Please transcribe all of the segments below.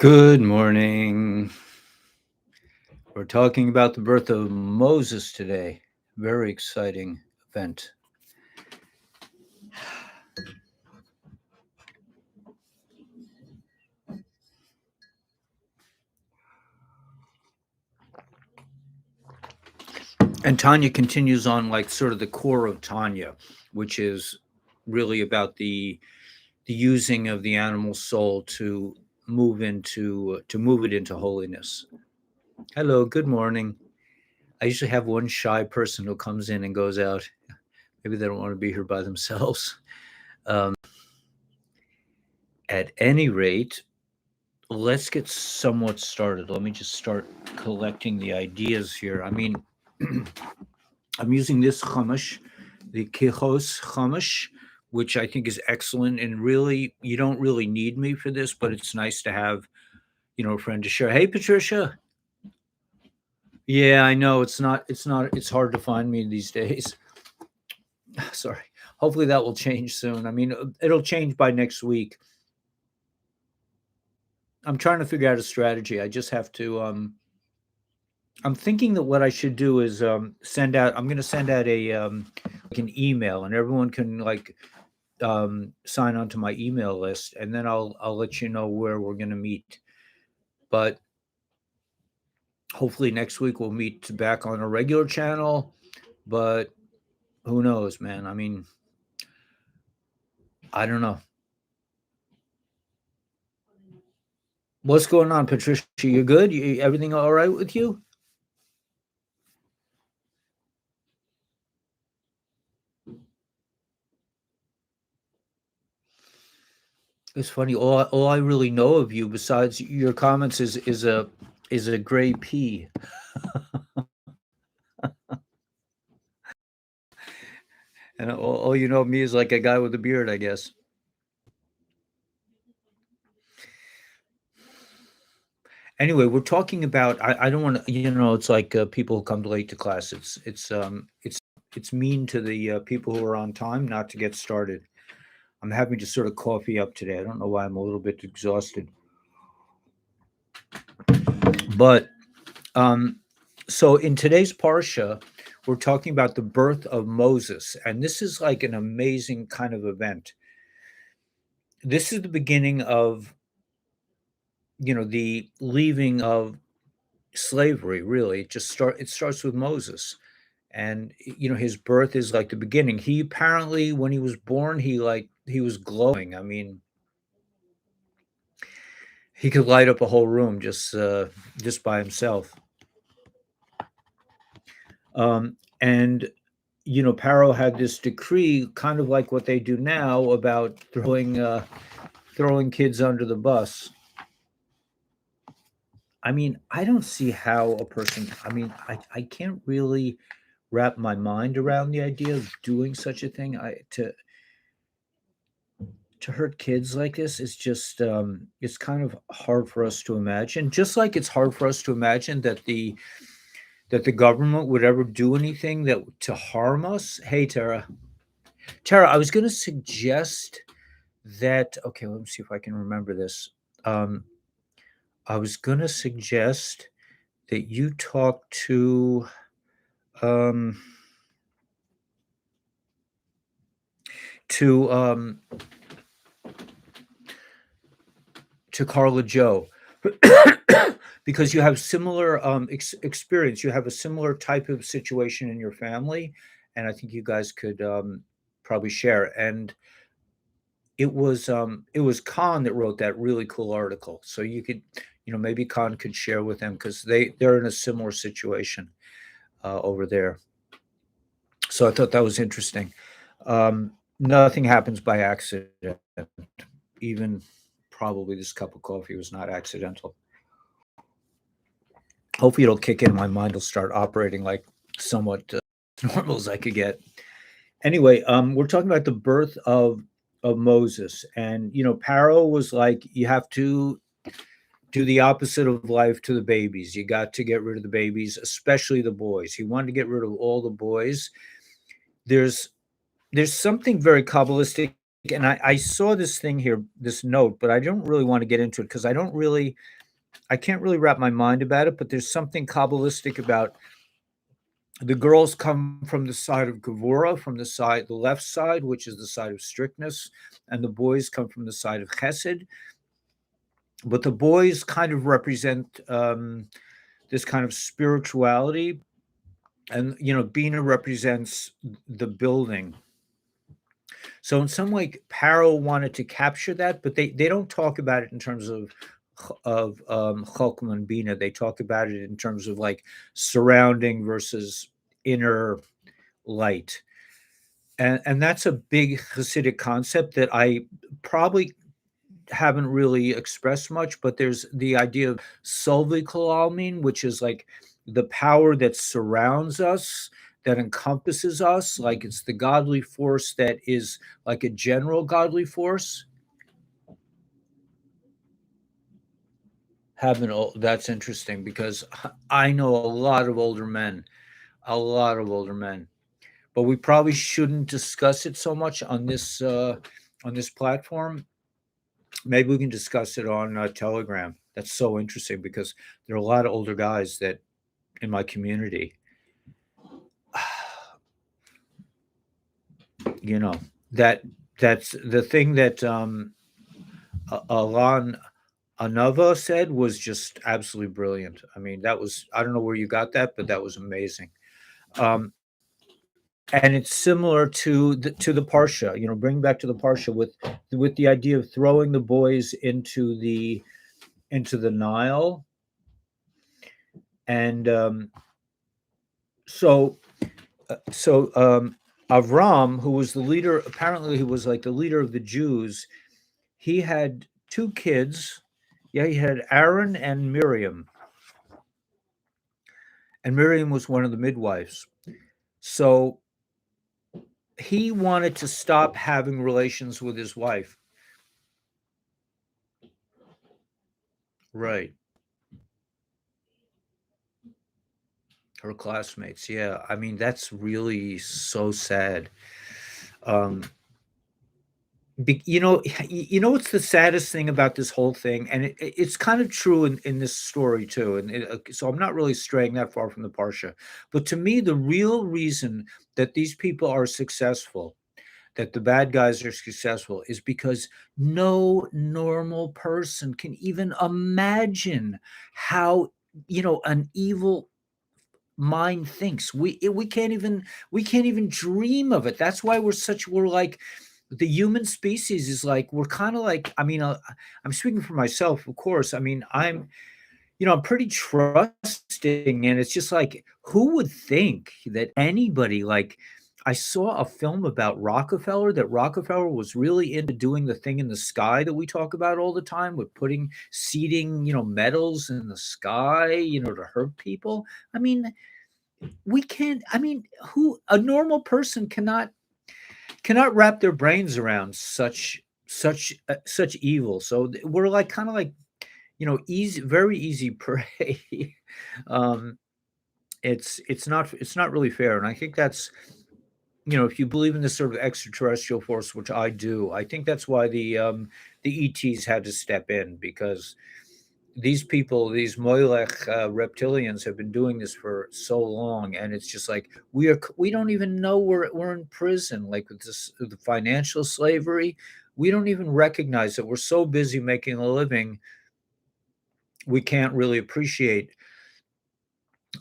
Good morning. We're talking about the birth of Moses today. Very exciting event. And Tanya continues on like sort of the core of Tanya, which is really about the using of the animal soul to move it into holiness. Hello, good morning. I usually have one shy person who comes in and goes out. Maybe they don't want to be here by themselves. Um, at any rate, let's get somewhat started. Let me just start collecting the ideas here. I mean, I'm using this chumash, the Kihos chumash, which I think is excellent. And really, you don't really need me for this, but it's nice to have, a friend to share. Hey, Patricia. Yeah, I know it's hard to find me these days. Sorry. Hopefully that will change soon. I mean, it'll change by next week. I'm trying to figure out a strategy. I just have to I'm thinking that what I should do is send out. I'm going to send out like an email, and everyone can like sign onto my email list, and then I'll let you know where we're going to meet. But hopefully next week we'll meet back on a regular channel. But who knows, man? I mean, I don't know. What's going on, Patricia? You good? Everything all right with you? It's funny. All I really know of you, besides your comments, is a gray pea. And all you know of me is like a guy with a beard, I guess. Anyway, we're talking about. I don't want to. It's like people who come late to class. It's mean to the people who are on time not to get started. I'm having to sort of coffee up today. I don't know why I'm a little bit exhausted, but so in today's parsha, we're talking about the birth of Moses, and this is like an amazing kind of event. This is the beginning of the leaving of slavery. Really, it starts with Moses, and his birth is like the beginning. He apparently, when he was born, he was glowing. I mean, he could light up a whole room just by himself. And Paro had this decree, kind of like what they do now, about throwing kids under the bus. I mean, I don't see how a person. I mean, I can't really wrap my mind around the idea of doing such a thing. To hurt kids like this is just it's kind of hard for us to imagine. Just like it's hard for us to imagine that the government would ever do anything that to harm us. Hey, Tara. Tara, I was going to suggest that. Okay, let me see if I can remember this. Um, I was going to suggest that you talk um, to um, to Carla Joe because you have similar experience. You have a similar type of situation in your family, and I think you guys could probably share. And it was Khan that wrote that really cool article. So you could, maybe Khan could share with them because they're in a similar situation over there. So I thought that was interesting. Nothing happens by accident. Even probably this cup of coffee was not accidental. Hopefully it'll kick in. My mind will start operating like somewhat normal as I could get. Anyway, we're talking about the birth of Moses, and Paro was like, you have to do the opposite of life to the babies. You got to get rid of the babies, especially the boys. He wanted to get rid of all the boys. There's something very Kabbalistic, and I saw this thing here, this note, but I don't really want to get into it because I don't really I can't really wrap my mind about it, but there's something Kabbalistic about the girls come from the side of Gevura, from the left side, which is the side of strictness, and the boys come from the side of Chesed. But the boys kind of represent this kind of spirituality, and Bina represents the building. So in some way, Paro wanted to capture that, but they don't talk about it in terms of Chokhmah and Bina. They talk about it in terms of like surrounding versus inner light. And that's a big Hasidic concept that I probably haven't really expressed much, but there's the idea of Solvi Kalalmin, which is like the power that surrounds us, that encompasses us, like it's the godly force that is like a general godly force. That's interesting because I know a lot of older men, but we probably shouldn't discuss it so much on this platform. Maybe we can discuss it on Telegram. That's so interesting because there are a lot of older guys that in my community, you know, that's the thing that Alan Anova said was just absolutely brilliant. I mean, I don't know where you got that, but that was amazing. And it's similar to the Parsha, bring back to the Parsha with the idea of throwing the boys into the Nile. And so Avram, who was the leader, apparently he was like the leader of the Jews, he had two kids. Yeah, he had Aaron and Miriam. And Miriam was one of the midwives. So he wanted to stop having relations with his wife. Right. Her classmates. Yeah. I mean, that's really so sad. What's the saddest thing about this whole thing, and it's kind of true in this story too, and so I'm not really straying that far from the Parsha, but to me the real reason that these people are successful, that the bad guys are successful, is because no normal person can even imagine how an evil mind thinks. We can't even dream of it. That's why we're like the human species is like, we're kind of like, I mean, I'm speaking for myself, of course. I mean, I'm pretty trusting, and it's just like, who would think that anybody, like, I saw a film about Rockefeller, that Rockefeller was really into doing the thing in the sky that we talk about all the time, with seeding, metals in the sky, to hurt people. I mean, we can't, I mean, a normal person cannot wrap their brains around such evil. So we're like kind of like, easy, very easy prey. um, it's not really fair, and I think that's, if you believe in this sort of extraterrestrial force, which I do, I think that's why the ETs had to step in, because these people, these Moilech reptilians, have been doing this for so long, and it's just like we don't even know we're in prison, like with the financial slavery. We don't even recognize that we're so busy making a living, we can't really appreciate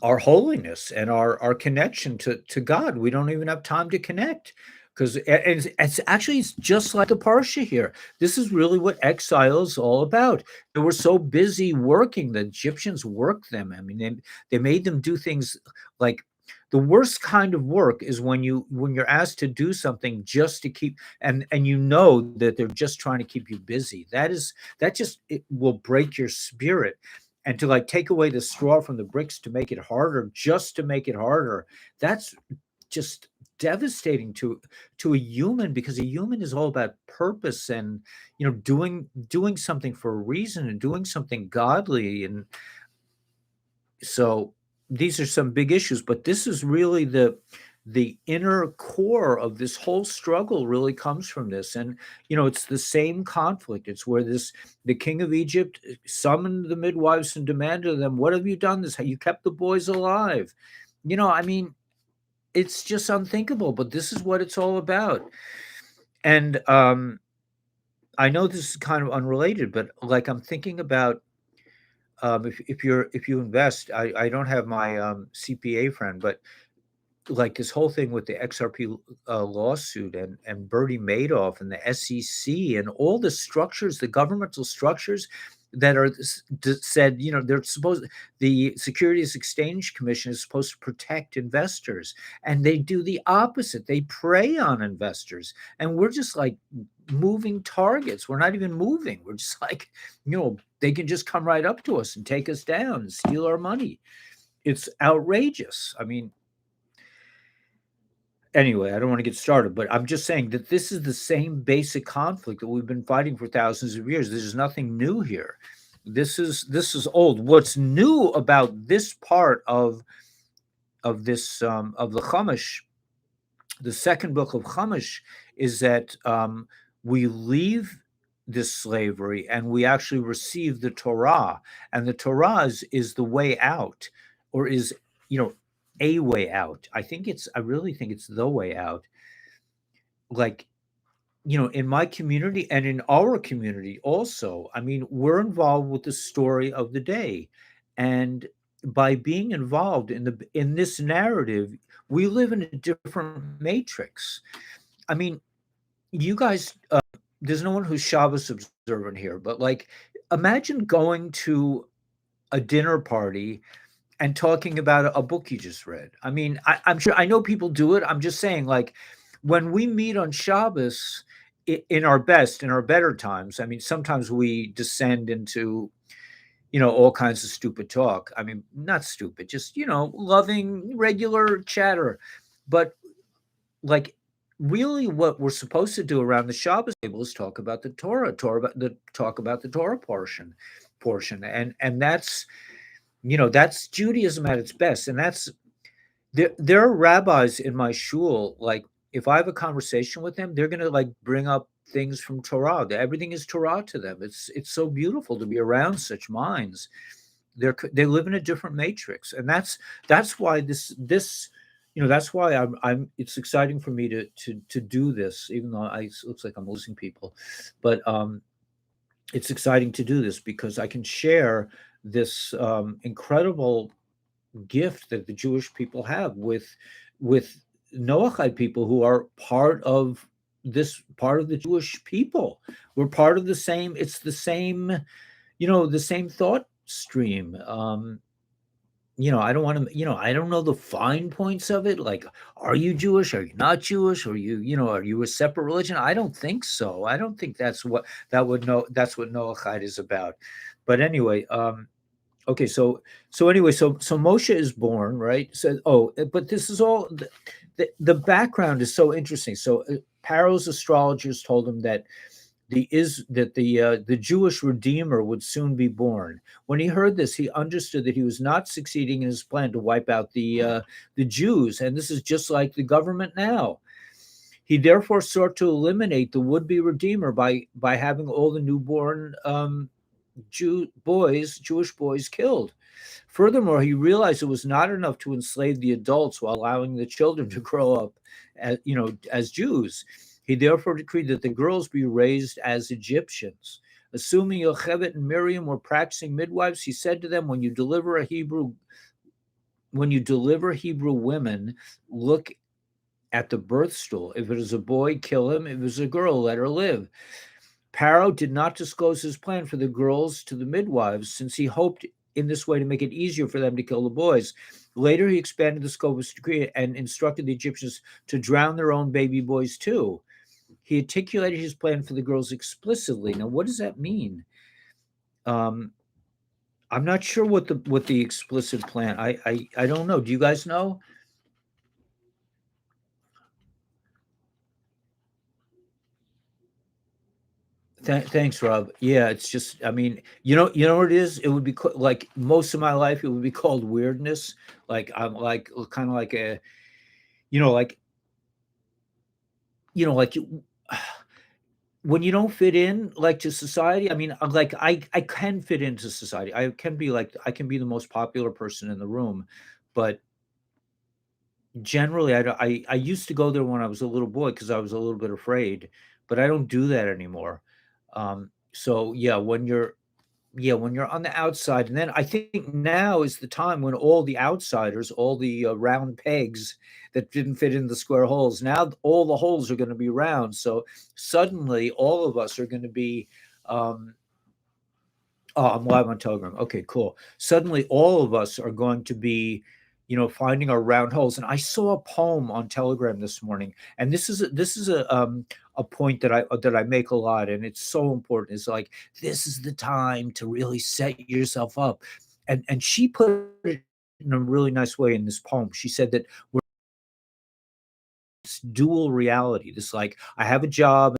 our holiness and our connection to God. We don't even have time to connect, because it's actually, it's just like the Parsha here. This is really what exile is all about. They were so busy working. The Egyptians worked them. I mean, they made them do things like, the worst kind of work is when you're asked to do something just to keep, and that they're just trying to keep you busy. It will break your spirit. And to like take away the straw from the bricks to make it harder, just to make it harder, that's just devastating to a human, because a human is all about purpose and doing something for a reason and doing something godly. And so these are some big issues, but this is really the inner core of this whole struggle really comes from this. And it's the same conflict. It's where the king of Egypt summoned the midwives and demanded of them, what have you done? This, you kept the boys alive. I mean, it's just unthinkable, but this is what it's all about. And I know this is kind of unrelated, but like I'm thinking about, if you invest, I don't have my CPA friend, but like this whole thing with the XRP lawsuit and Bernie Madoff and the SEC and all the structures, the governmental structures that are said, they're supposed, the Securities Exchange Commission is supposed to protect investors, and they do the opposite. They prey on investors, and we're just like moving targets. We're not even moving. We're just like, they can just come right up to us and take us down and steal our money. It's outrageous. I mean, anyway, I don't want to get started, but I'm just saying that this is the same basic conflict that we've been fighting for thousands of years. There's nothing new here. This is old. What's new about this part of this of the Chumash, the second book of Chumash, is that we leave this slavery and we actually receive the Torah, and the Torah is the way out, or is a way out. I really think it's the way out. Like, in my community and in our community also, I mean, we're involved with the story of the day. And by being involved in this narrative, we live in a different matrix. I mean, you guys, there's no one who's Shabbos observant here, but like, imagine going to a dinner party and talking about a book you just read. I mean, I'm sure, I know people do it. I'm just saying, like, when we meet on Shabbos, in our better times, I mean, sometimes we descend into, all kinds of stupid talk. I mean, not stupid, just, loving, regular chatter. But like, really what we're supposed to do around the Shabbos table is talk about the Torah, talk about the Torah portion. And that's, that's Judaism at its best. And that's, there are rabbis in my shul, like, if I have a conversation with them, they're going to like bring up things from Torah. Everything is Torah to them. It's so beautiful to be around such minds. They live in a different matrix, and that's why that's why I'm it's exciting for me to do this, even though it looks like I'm losing people, but it's exciting to do this because I can share this incredible gift that the Jewish people have with Noahide people who are part of the Jewish people. We're part of the same. It's the same, the same thought stream. I don't want to, I don't know the fine points of it. Like, are you Jewish? Are you not Jewish? Are you a separate religion? I don't think so. I don't think that's what Noahide is about. But anyway, okay, so anyway, so Moshe is born, right? So, but this is all the background is so interesting. So Pharaoh's astrologers told him that the Jewish Redeemer would soon be born. When he heard this, he understood that he was not succeeding in his plan to wipe out the Jews, and this is just like the government now. He therefore sought to eliminate the would-be Redeemer by having all the newborn Jewish boys killed. Furthermore, he realized it was not enough to enslave the adults while allowing the children to grow up as Jews. He therefore decreed that the girls be raised as Egyptians. Assuming Yocheved and Miriam were practicing midwives, he said to them, when you deliver Hebrew women, look at the birth stool. If it is a boy, kill him. If it is a girl, let her live. Pharaoh did not disclose his plan for the girls to the midwives, since he hoped in this way to make it easier for them to kill the boys. Later, he expanded the scope of his decree and instructed the Egyptians to drown their own baby boys too. He articulated his plan for the girls explicitly. Now, what does that mean? I'm not sure what the explicit plan. I don't know. Do you guys know? Thanks, Rob. Yeah, it's just, I mean, you know what it is? It would be like most of my life, it would be called weirdness. Like I'm like kind of like you know, like, like when you don't fit in like to society, I mean, I'm like I can fit into society. I can be the most popular person in the room, but generally I used to go there when I was a little boy because I was a little bit afraid, but I don't do that anymore. So yeah, when you're on the outside, and then I think now is the time when all the outsiders, all the round pegs that didn't fit in the square holes, now all the holes are going to be round. So suddenly, all of us are going to be. Um, oh, I'm live on Telegram. Okay, cool. Suddenly, all of us are going to be, finding our round holes. And I saw a poem on Telegram this morning, and this is a point that I make a lot, and it's so important. It's like this is the time to really set yourself up, and she put it in a really nice way in this poem. She said that we're this dual reality. This like I have a job,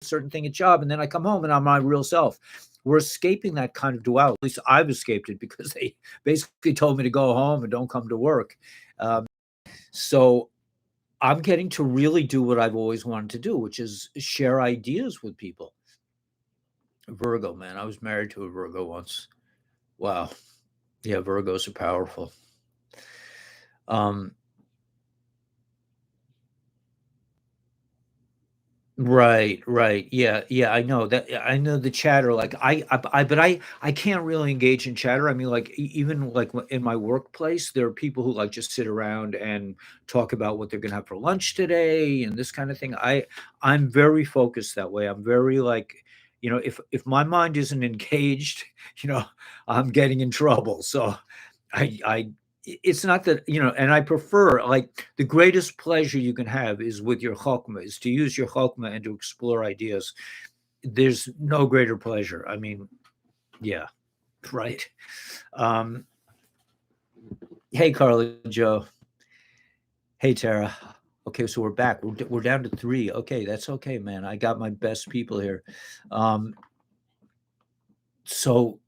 certain thing at job, and then I come home and I'm my real self. We're escaping that kind of duality. At least I've escaped it because they basically told me to go home and don't come to work. So I'm getting to really do what I've always wanted to do, which is share ideas with people. Virgo, man, I was married to a Virgo once. Wow. Yeah, Virgos are powerful. Um, Right, right. Yeah, yeah, I know that. I know the chatter. Like but I can't really engage in chatter. I mean, like even like in my workplace, there are people who like just sit around and talk about what they're gonna have for lunch today and this kind of thing. I'm very focused that way. I'm very like, if my mind isn't engaged, you know, I'm getting in trouble. So I it's not that, and I prefer like the greatest pleasure you can have is with your chokmah, is to use your chokmah and to explore ideas. There's no greater pleasure. I mean, yeah, right. Um, hey, Carla Joe. Hey, Tara. Okay, so we're back. We're down to three. Okay, that's okay, man. I got my best people here. Um, so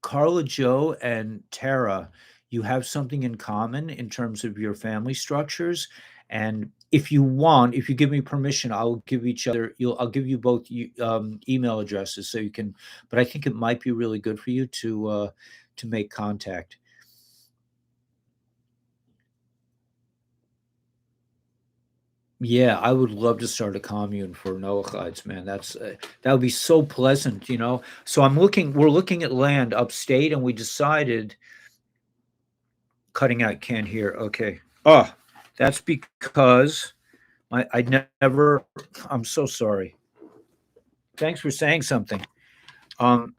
Carla Joe and Tara, you have something in common in terms of your family structures. And if you want, if you give me permission, I'll give each other, I'll give you both email addresses so you can, but I think it might be really good for you to make contact. Yeah, I would love to start a commune for Noachides, man. That would be so pleasant, you know. So we're looking at land upstate, and we decided cutting out can't hear. Okay. Oh, that's because never. I'm so sorry. Thanks for saying something. Um,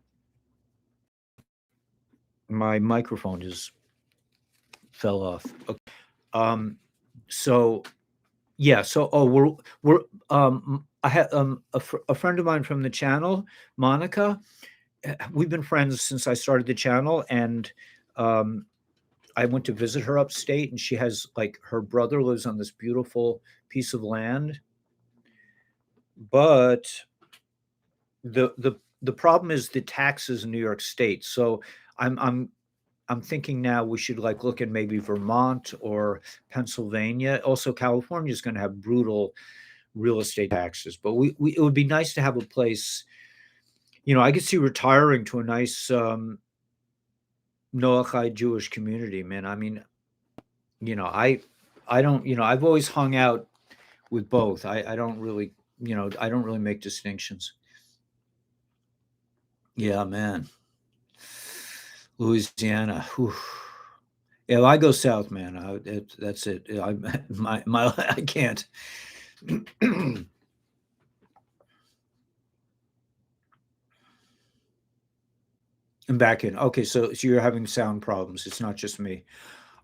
my microphone just fell off. Okay. Um, so yeah. So we're I had a friend of mine from the channel, Monica. We've been friends since I started the channel, and um, I went to visit her upstate, and she has like her brother lives on this beautiful piece of land, but the problem is the taxes in New York State. So I'm I'm I'm thinking now we should like look at maybe Vermont or Pennsylvania. Also, California is going to have brutal real estate taxes, but we it would be nice to have a place. I could see retiring to a nice Noachide Jewish community, man. I mean, you know, I I don't, I've always hung out with both. I don't really, I don't really make distinctions. Yeah, man. Louisiana. Whew. If I go south, man, that's it. I my I can't. I'm back in. Okay, so you're having sound problems. It's not just me.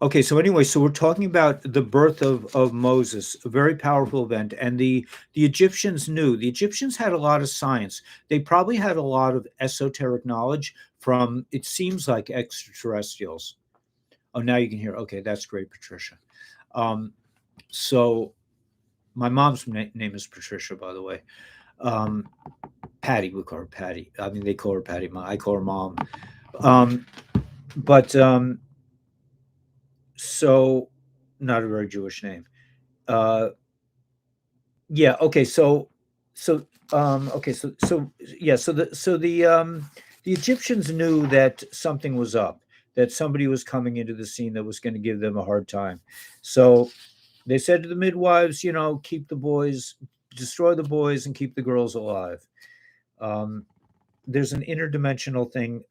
Okay, so anyway, so we're talking about the birth of Moses, a very powerful event, and the Egyptians knew. The Egyptians had a lot of science. They probably had a lot of esoteric knowledge from, it seems like, extraterrestrials. Oh, now you can hear. Okay, that's great, Patricia. Um, so my mom's name is Patricia, by the way. Um, Patty, we call her Patty. I mean, they call her Patty. I call her Mom. Um, but so not a very Jewish name. uh, yeah. Okay. Yeah. The Egyptians knew that something was up, that somebody was coming into the scene that was going to give them a hard time. So they said to the midwives, keep the boys, destroy the boys, and keep the girls alive. Um, there's an interdimensional thing.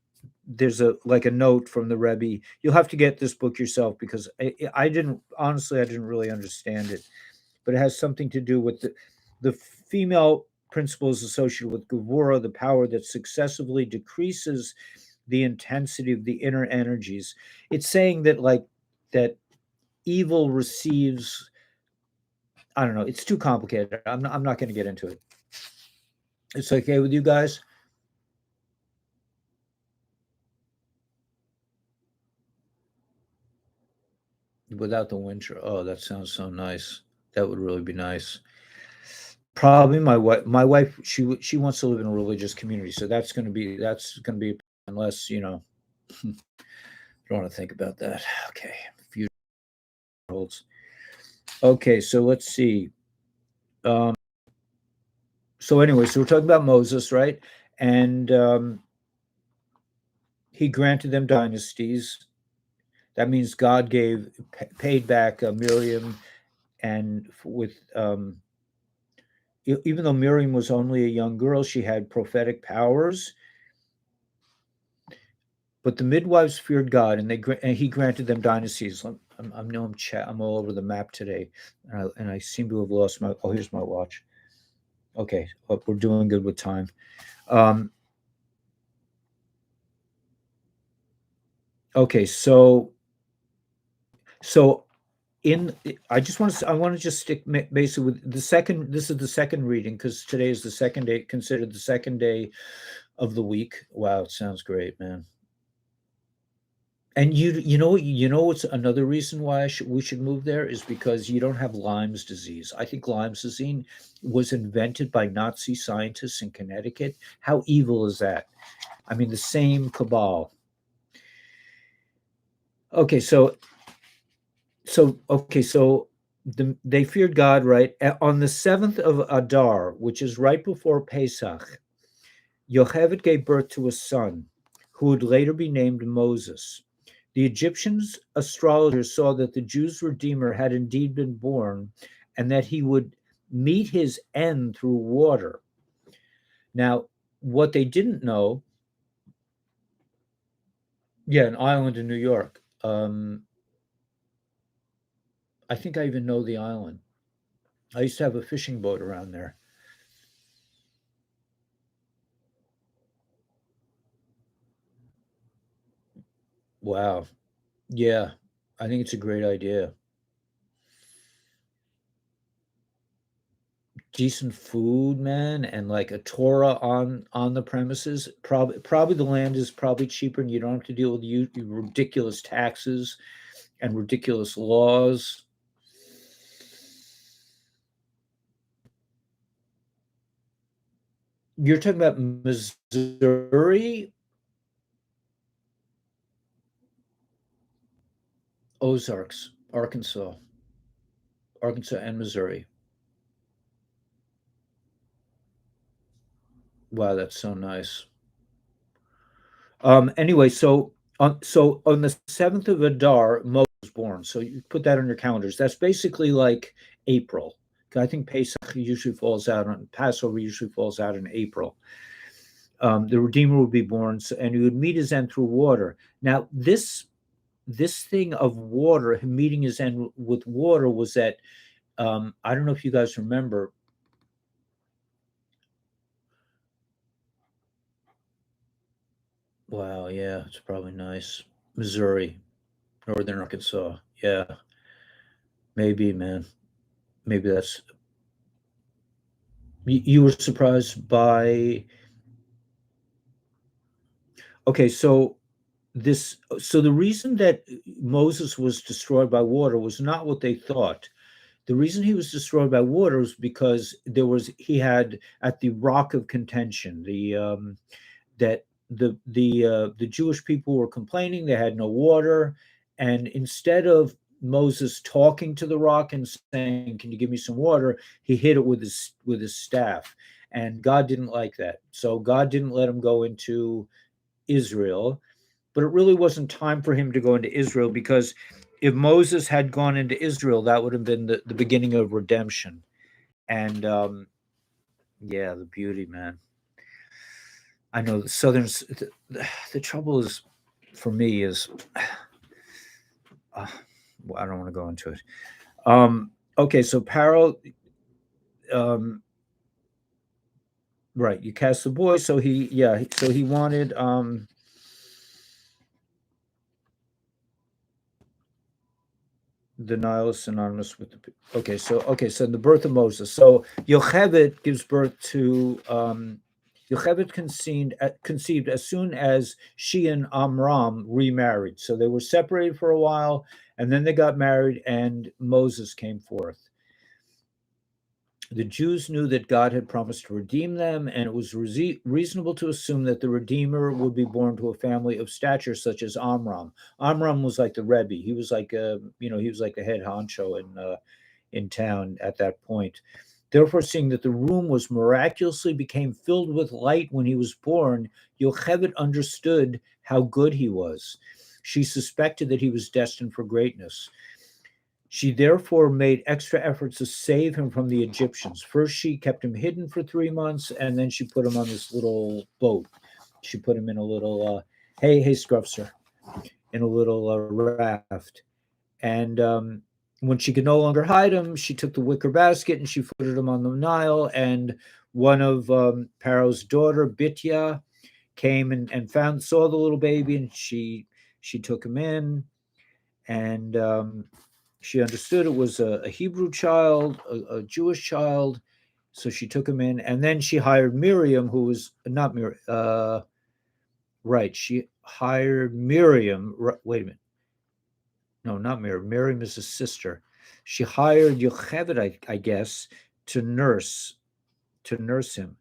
There's a note from the Rebbe. You'll have to get this book yourself because I didn't honestly, I didn't really understand it, but it has something to do with the female principles associated with Gevura, the power that successively decreases the intensity of the inner energies. It's saying that that evil receives. I don't know. It's too complicated. I'm not going to get into it. It's okay with you guys? Without the winter. Oh, that sounds so nice. That would really be nice. Probably my wife. My wife, she wants to live in a religious community, so that's gonna be unless don't want to think about that. Okay, few holds. Okay, so let's see. Um, so anyway, so we're talking about Moses, right? And he granted them dynasties. That means God paid back Miriam, and with even though Miriam was only a young girl, she had prophetic powers. But the midwives feared God, and and He granted them dynasties. I'm all over the map today, and I seem to have lost my. Oh, here's my watch. Okay, we're doing good with time. Um, okay, so in I want to just stick basically with the second. This is the second reading because today is the second day, considered the second day of the week. Wow, it sounds great, man. And what's another reason why we should move there is because you don't have Lyme's disease. I think Lyme's disease was invented by Nazi scientists in Connecticut. How evil is that? I mean, the same cabal. Okay, so they feared God, right? On the 7th of Adar, which is right before Pesach, Yocheved gave birth to a son who would later be named Moses. The Egyptians astrologers saw that the Jews' Redeemer had indeed been born and that he would meet his end through water. Now, what they didn't know, yeah, an island in New York. I think I even know the island. I used to have a fishing boat around there. Wow. Yeah, I think it's a great idea. Decent food, man, and like a Torah on the premises. Probably the land is probably cheaper, and you don't have to deal with ridiculous taxes and ridiculous laws. You're talking about Missouri, Ozarks, Arkansas and Missouri. Wow, that's so nice. Anyway, so on the 7th of Adar, Moses was born. So you put that on your calendars. That's basically like April. I think Passover usually falls out in April. The Redeemer would be born, and he would meet his end through water. Now, this thing of water, him meeting his end with water, was that I don't know if you guys remember. Wow, yeah, it's probably nice. Missouri, northern Arkansas. Yeah, maybe, man. Maybe that's you were surprised by. Okay, so the reason that Moses was destroyed by water was not what they thought. The reason he was destroyed by water was because he had at the rock of contention, that the Jewish people were complaining they had no water, and instead of Moses talking to the rock and saying, "Can you give me some water?" He hit it with his staff, and God didn't like that. So God didn't let him go into Israel. But it really wasn't time for him to go into Israel, because if Moses had gone into Israel, that would have been the beginning of redemption. And yeah, the beauty, man. I know the Southern's. The trouble is, for me, is well, I don't want to go into it. Okay, so Paro, um, right? You cast the boy, so so he wanted the Nile is synonymous with the. Okay, so the birth of Moses. So Yocheved gives birth to Yocheved conceived as soon as she and Amram remarried. So they were separated for a while, and then they got married, and Moses came forth. The Jews knew that God had promised to redeem them, and it was reasonable to assume that the Redeemer would be born to a family of stature such as Amram. Amram was like the Rebbe. He was like he was like the head honcho in town at that point. Therefore, seeing that the room was miraculously became filled with light when he was born, Yocheved understood how good he was. She suspected that he was destined for greatness. She therefore made extra efforts to save him from the Egyptians. First, she kept him hidden for 3 months, and then she put him on this little boat. She put him in a little, hey, Scruffser, in a little raft. And when she could no longer hide him, she took the wicker basket and she put him on the Nile. And one of Paro's daughter, Bitya, came and saw the little baby, and she took him in, and she understood it was a Hebrew child, a Jewish child. So she took him in, and then she hired Miriam, who was not Miriam. Right, she hired Miriam. Wait a minute. No, not Miriam. Miriam is his sister. She hired Yocheved, I guess, to nurse him.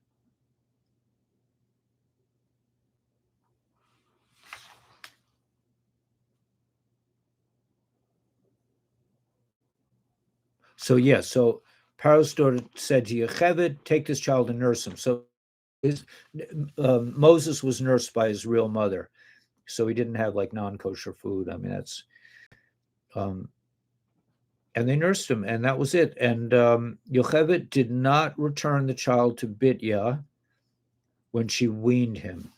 So yeah, so Paro's daughter said to Yocheved, "Take this child and nurse him." So his Moses was nursed by his real mother, so he didn't have like non-kosher food. I mean, that's um, and they nursed him, and that was it. And Yocheved did not return the child to Bitya when she weaned him.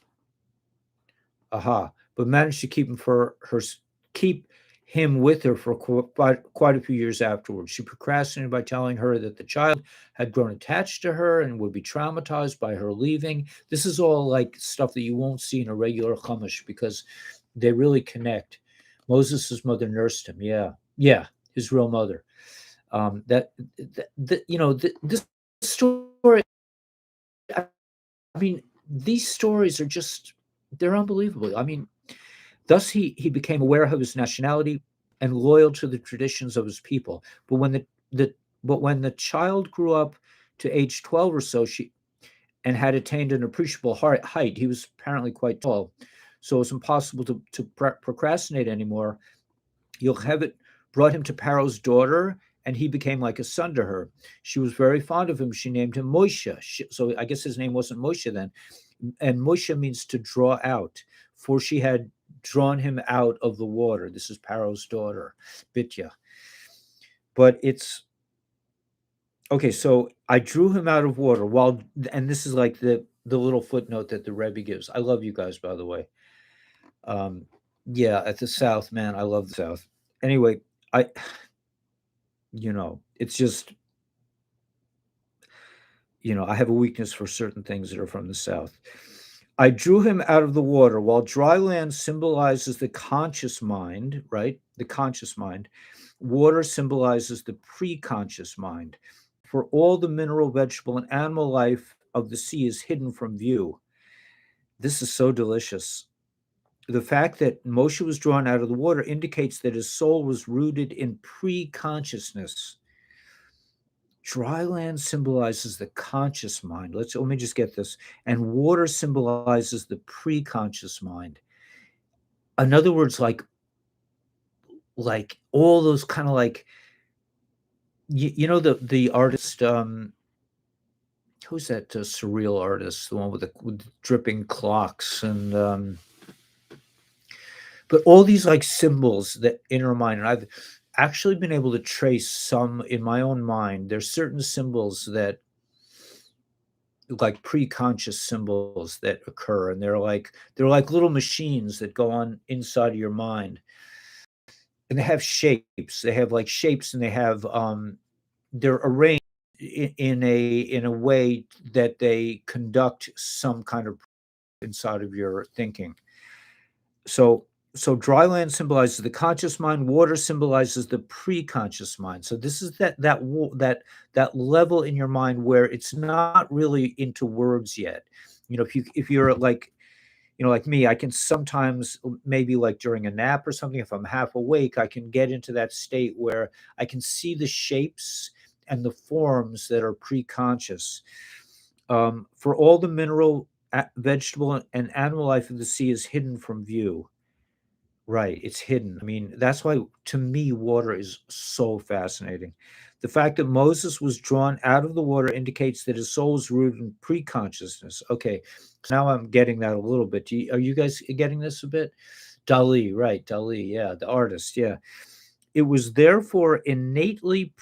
Aha! But managed to keep him with her for quite a few years afterwards. She procrastinated by telling her that the child had grown attached to her and would be traumatized by her leaving. This is all like stuff that you won't see in a regular chumash, because they really connect. Moses' mother nursed him. Yeah, his real mother. This story. I mean, these stories are they're unbelievable. I mean, thus he became aware of his nationality and loyal to the traditions of his people. But when the child grew up to age 12 or so, and had attained an appreciable height, he was apparently quite tall, so it was impossible to procrastinate anymore. Yocheved brought him to Paro's daughter, and he became like a son to her. She was very fond of him. She named him Moshe. So I guess his name wasn't Moshe then. And Moshe means to draw out, for she had drawn him out of the water. This is Paro's daughter, Bitya. But it's okay. So I drew him out of water and this is like the little footnote that the Rebbe gives. I love you guys, by the way. Um, yeah, at the South, man, I love the South. Anyway, I, it's just, I have a weakness for certain things that are from the South. I drew him out of the water. While dry land symbolizes the conscious mind, right? The conscious mind. Water symbolizes the pre-conscious mind. For all the mineral, vegetable, and animal life of the sea is hidden from view. This is so delicious. The fact that Moshe was drawn out of the water indicates that his soul was rooted in pre-consciousness. Dry land symbolizes the conscious mind. Let me just get this. And water symbolizes the pre-conscious mind. In other words, like like all those kind of like you know the artist who's that surreal artist, the one with the dripping clocks and but all these like symbols that in our mind, and I've actually been able to trace some in my own mind. There's certain symbols that like pre-conscious symbols that occur, and they're like little machines that go on inside of your mind, and they have shapes. They have like shapes, and they're arranged in a way that they conduct some kind of inside of your thinking. So so dry land symbolizes the conscious mind, water symbolizes the pre-conscious mind. So this is that level in your mind where it's not really into words yet. If you're like, like me, I can sometimes maybe like during a nap or something, if I'm half awake, I can get into that state where I can see the shapes and the forms that are pre-conscious. For all the mineral, vegetable, and animal life of the sea is hidden from view. Right, it's hidden. I mean, that's why to me water is so fascinating. The fact that Moses was drawn out of the water indicates that his soul is rooted in pre-consciousness. Okay, so now I'm getting that a little bit. Are you guys getting this a bit? Dali, right, Dali, yeah, the artist, yeah. He was therefore innately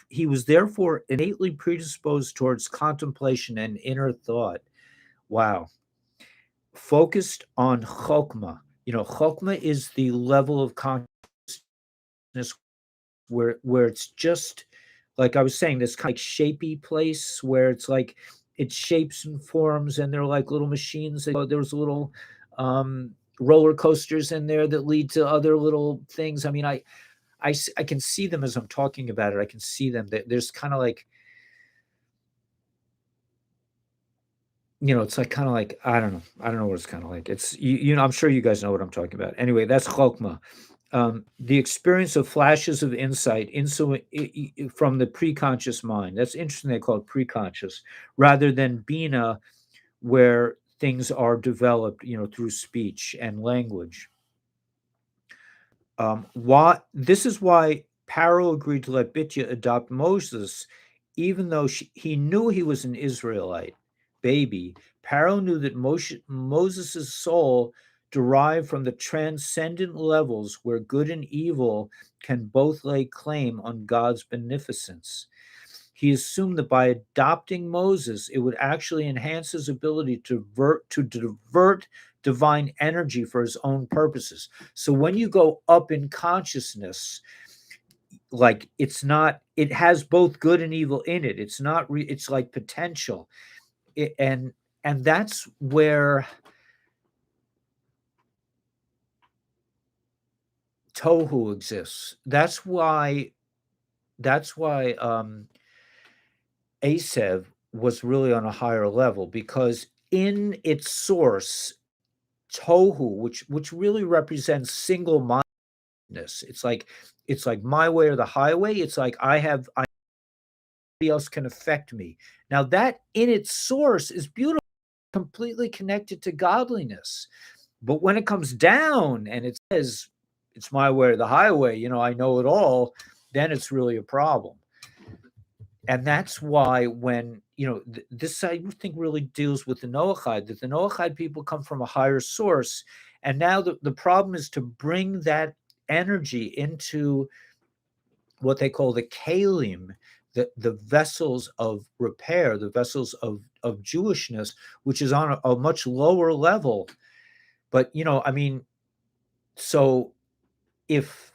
predisposed towards contemplation and inner thought. Wow. Focused on chokmah. Chokmah is the level of consciousness where it's just like I was saying, this kind of like shapy place where it's like it shapes and forms, and they're like little machines. There's little roller coasters in there that lead to other little things. I mean, I can see them as I'm talking about it. I can see them. There's kind of like, it's like kind of like I don't know. I don't know what it's kind of like. It's I'm sure you guys know what I'm talking about. Anyway, that's chokmah. The experience of flashes of insight from the preconscious mind. That's interesting. They call it preconscious rather than bina, where things are developed, through speech and language. Why this is why Paro agreed to let Bitya adopt Moses, even though he knew he was an Israelite baby. Paro knew that Moses' soul derived from the transcendent levels where good and evil can both lay claim on God's beneficence. He assumed that by adopting Moses, it would actually enhance his ability to divert divine energy for his own purposes. So when you go up in consciousness, like it has both good and evil in it. It's not, it's like potential. And that's where tohu exists. That's why Asev was really on a higher level, because in its source, tohu, which really represents single mindedness. It's like my way or the highway. It's like nobody else can affect me. Now that in its source is beautiful, completely connected to godliness. But when it comes down and it says it's my way or the highway, I know it all, then it's really a problem. And that's why when this I think really deals with the Noahide, that the Noahide people come from a higher source, and now the problem is to bring that energy into what they call the kalim, the vessels of repair, the vessels of Jewishness, which is on a much lower level. But I mean, so if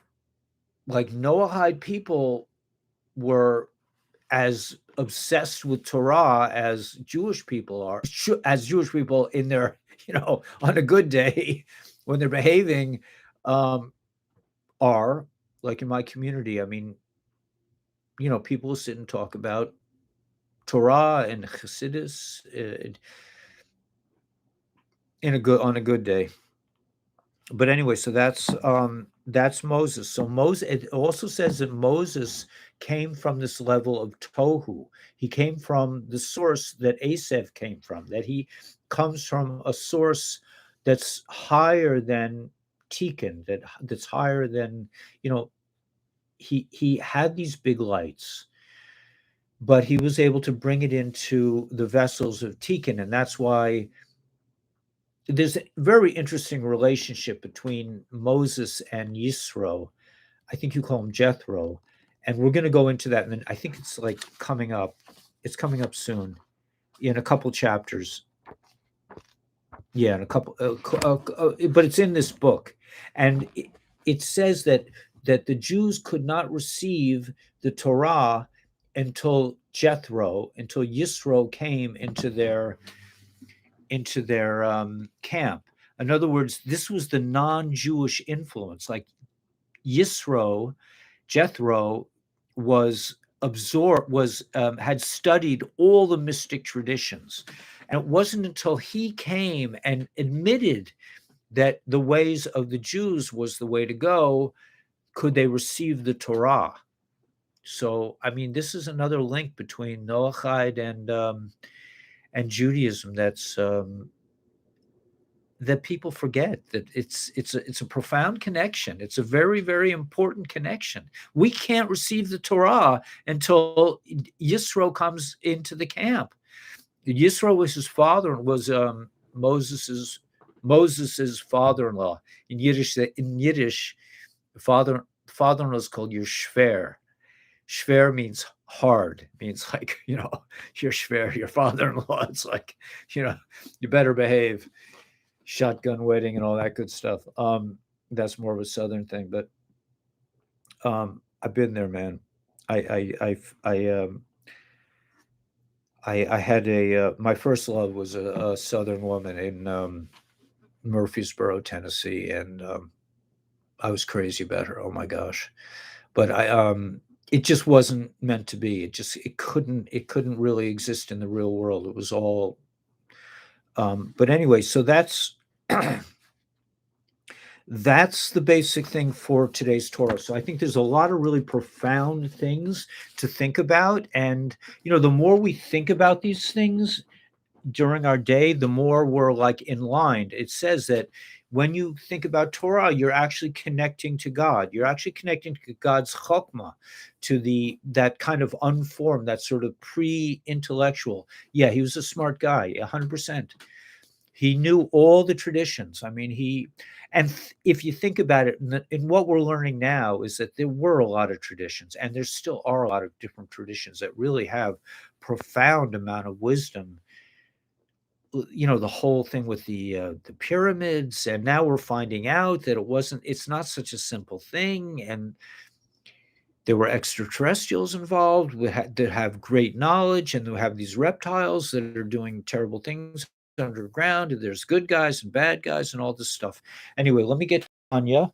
like Noahide people were as obsessed with Torah as Jewish people are, as Jewish people in their, on a good day when they're behaving, um, are like in my community. I mean, people sit and talk about Torah and Chassidus on a good day. But anyway, so that's Moses. So Moses, it also says that Moses came from this level of tohu. He came from the source that Asaph came from, that he comes from a source that's higher than Tikkun, that's higher than, you know, he had these big lights, but he was able to bring it into the vessels of Tikkun, and that's why there's a very interesting relationship between Moses and Yisro. I think you call him Jethro, and we're going to go into that. And then I think it's like coming up. It's coming up soon, in a couple chapters. Yeah, in a couple. But it's in this book, and it says that the Jews could not receive the Torah until Jethro, until Yisro came into their camp. In other words, this was the non-Jewish influence. Like Yisro, Jethro was absorbed, was had studied all the mystic traditions, and it wasn't until he came and admitted that the ways of the Jews was the way to go could they receive the Torah. So, I mean, this is another link between Noahide and Judaism that people forget, that it's a profound connection. It's a very, very important connection. We can't receive the Torah until Yisro comes into the camp. Yisro was his father, was Moses's father-in-law. In Yiddish, father-in-law is called your shver. Shver means hard, means like, your shver, your father-in-law. It's like, you better behave. Shotgun wedding and all that good stuff. That's more of a southern thing, but I've been there, man. I had my first love was a southern woman in Murfreesboro, Tennessee, and I was crazy about her. Oh my gosh. But it just wasn't meant to be. It couldn't really exist in the real world. It was all but anyway, so that's the basic thing for today's Torah. So I think there's a lot of really profound things to think about. And, the more we think about these things during our day, the more we're like in line. It says that when you think about Torah, you're actually connecting to God. You're actually connecting to God's chokmah, to that kind of unformed, that sort of pre-intellectual. Yeah, he was a smart guy, 100%. He knew all the traditions. I mean, if you think about it, in what we're learning now is that there were a lot of traditions, and there still are a lot of different traditions that really have profound amount of wisdom. The whole thing with the pyramids, and now we're finding out that it's not such a simple thing, and there were extraterrestrials involved that have great knowledge, and they have these reptiles that are doing terrible things underground, and there's good guys and bad guys and all this stuff. Anyway, let me get to Tanya.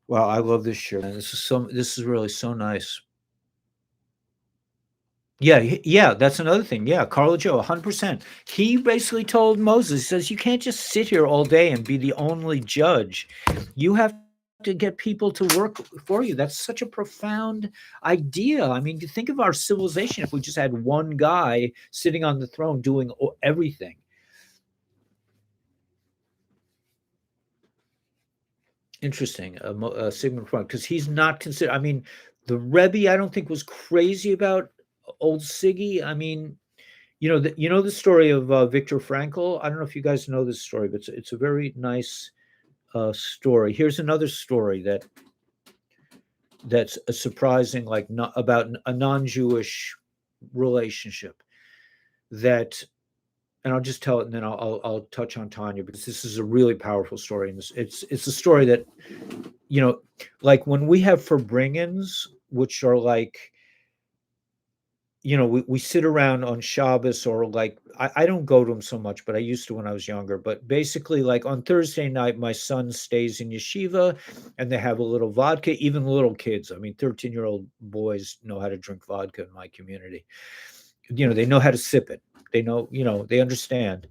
Wow, I love this shirt, man. This is really so nice. Yeah, yeah, that's another thing. Yeah, Carla Joe, 100%. He basically told Moses, he says, you can't just sit here all day and be the only judge. You have to get people to work for you. That's such a profound idea. I mean, you think of our civilization if we just had one guy sitting on the throne doing everything. Interesting. Sigmund Freud, because he's not considered. I mean, the Rebbe, I don't think was crazy about old Siggy. I mean, the story of Viktor Frankl. I don't know if you guys know this story, but it's a very nice story. Here's another story that's a surprising, like, not about a non-Jewish relationship that. And I'll just tell it, and then I'll touch on Tanya, because this is a really powerful story, and it's a story that, like when we have Farbrengens, which are like, we sit around on Shabbos, or like, I don't go to them so much, but I used to when I was younger. But basically, like on Thursday night, my son stays in yeshiva, and they have a little vodka. Even little kids, I mean, 13-year-old boys know how to drink vodka in my community. They know how to sip it. They know, they understand.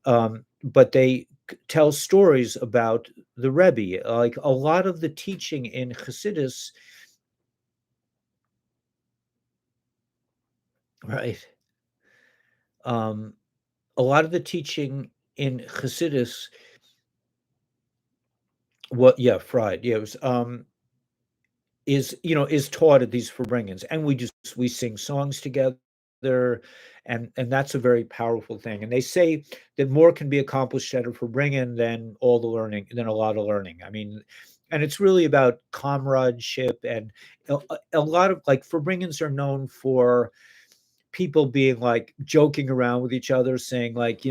But they tell stories about the Rebbe. Like a lot of the teaching in Hasidus, right? Um, a lot of the teaching in Hasidus What yeah, fried. Yeah, it was, is taught at these Farbrengens, and we sing songs together, and that's a very powerful thing, and they say that more can be accomplished at a Farbrengen than all the learning than a lot of learning. I mean, and it's really about comradeship and a lot of like Farbrengens are known for people being like joking around with each other, saying like,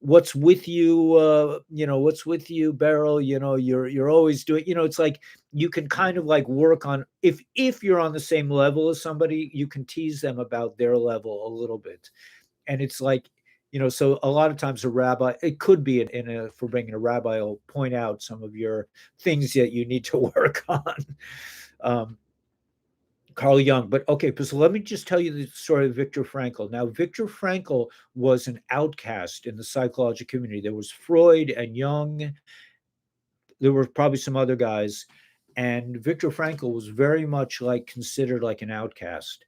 what's with you, what's with you, Beryl? You're always doing, it's like you can kind of like work on if you're on the same level as somebody, you can tease them about their level a little bit. And it's like, so a lot of times a rabbi, it could be for bringing a rabbi will point out some of your things that you need to work on. Um, Carl Jung. But okay, so let me just tell you the story of Viktor Frankl. Now, Viktor Frankl was an outcast in the psychological community. There was Freud and Jung. There were probably some other guys, and Viktor Frankl was very much like considered like an outcast.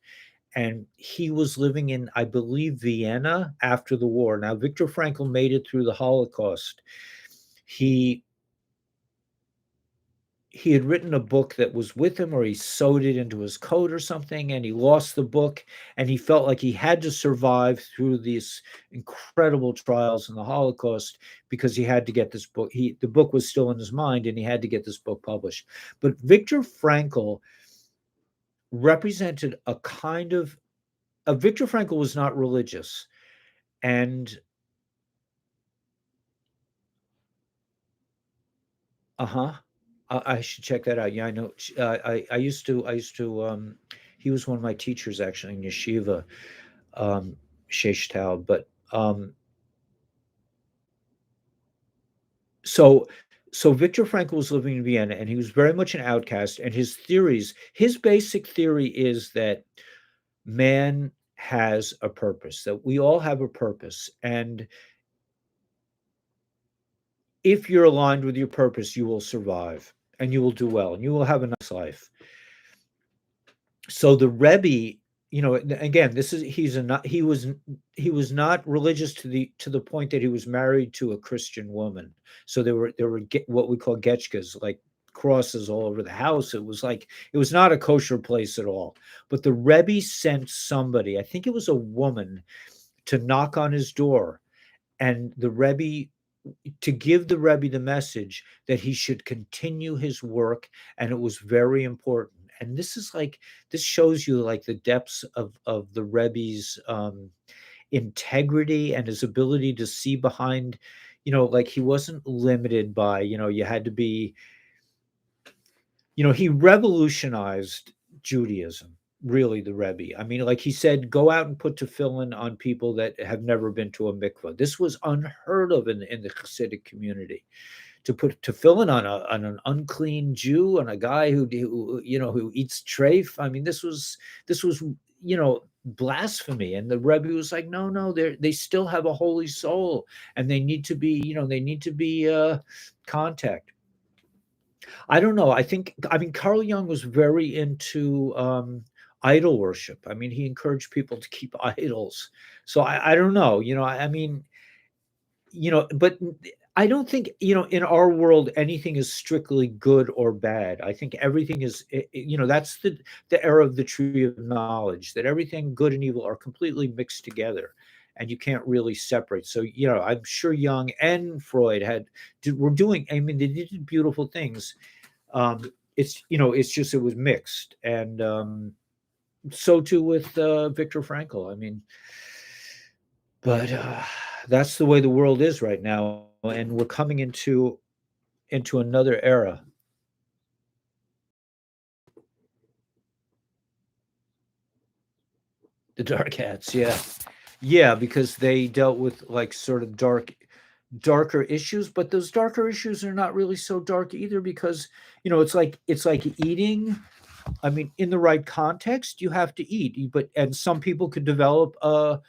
And he was living in, I believe, Vienna after the war. Now, Viktor Frankl made it through the Holocaust. He he had written a book that was with him, or he sewed it into his coat or something, and he lost the book, and he felt like he had to survive through these incredible trials in the Holocaust because he had to get this book. The book was still in his mind, and he had to get this book published. But Viktor Frankl represented a kind of Viktor Frankl was not religious, and uh-huh. I should check that out. Yeah, I know. He was one of my teachers actually in yeshiva, um, Sheish. But so so Viktor Frankl was living in Vienna, and he was very much an outcast. And his basic theory is that man has a purpose, that we all have a purpose, and if you're aligned with your purpose, you will survive and you will do well and you will have a nice life. So the Rebbe, again, this is he's a not he was not religious to the point that he was married to a Christian woman. So there were what we call getchkas, like crosses all over the house. It was not a kosher place at all. But the Rebbe sent somebody, I think it was a woman, to knock on his door, and the Rebbe to give the Rebbe the message that he should continue his work, and it was very important. And this shows you like the depths of the Rebbe's integrity and his ability to see behind, like he wasn't limited by, you had to be, he revolutionized Judaism, really, the Rebbe. I mean, like he said, go out and put tefillin on people that have never been to a mikvah. This was unheard of in the Hasidic community. To put tefillin on an unclean Jew, on a guy who eats treif. I mean, this was blasphemy. And the Rebbe was like, no, no, they still have a holy soul, and they need to be, contact. I don't know. I mean, Carl Jung was very into idol worship. I mean, he encouraged people to keep idols. So I don't know. I mean, but I don't think, in our world anything is strictly good or bad. I think everything is, that's the era of the tree of knowledge, that everything good and evil are completely mixed together, and you can't really separate. So, I'm sure Jung and Freud were doing. I mean, they did beautiful things. It's just it was mixed, and so too with Viktor Frankl. I mean, but that's the way the world is right now, and we're coming into another era. The dark hats, yeah, yeah, because they dealt with like sort of darker issues, but those darker issues are not really so dark either, because it's like eating. I mean, in the right context, you have to eat, and some people could develop a,